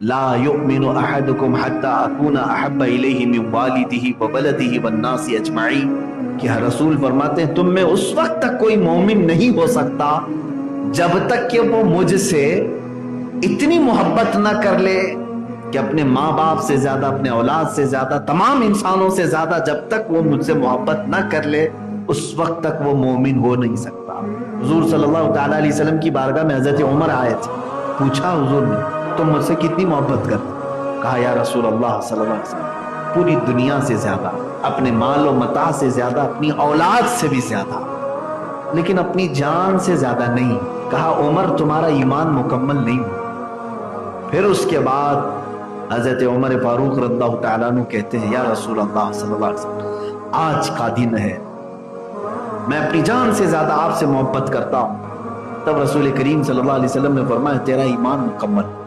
لا یؤمن احدکم حتی اکون احب الیہ من والدہ وولدہ والناس اجمعین، کہ رسول فرماتے ہیں تم میں اس وقت تک کوئی مومن نہیں ہو سکتا جب تک کہ وہ مجھ سے اتنی محبت نہ کر لے کہ اپنے ماں باپ سے زیادہ، اپنے اولاد سے زیادہ، تمام انسانوں سے زیادہ جب تک وہ مجھ سے محبت نہ کر لے اس وقت تک وہ مومن ہو نہیں سکتا۔ حضور صلی اللہ تعالیٰ علیہ وسلم کی بارگاہ میں حضرت عمر آئے تھے، پوچھا حضور نے تم مجھ سے کتنی محبت کرتے؟ کہا یا رسول اللہ صلی اللہ علیہ وسلم پوری دنیا سے زیادہ، اپنے مال و متاع سے زیادہ، اپنی اولاد سے بھی زیادہ، لیکن اپنی جان سے زیادہ نہیں۔ کہا عمر تمہارا ایمان مکمل نہیں ہوا۔ پھر اس کے بعد حضرت عمر فاروق رضی اللہ تعالیٰ عنہ کہتے ہیں یا رسول اللہ صلی اللہ علیہ وسلم آج کا دن ہے، میں اپنی جان سے زیادہ آپ سے محبت کرتا ہوں۔ تب رسول کریم صلی اللہ علیہ وسلم نے فرمایا تیرا ایمان مکمل ہوا۔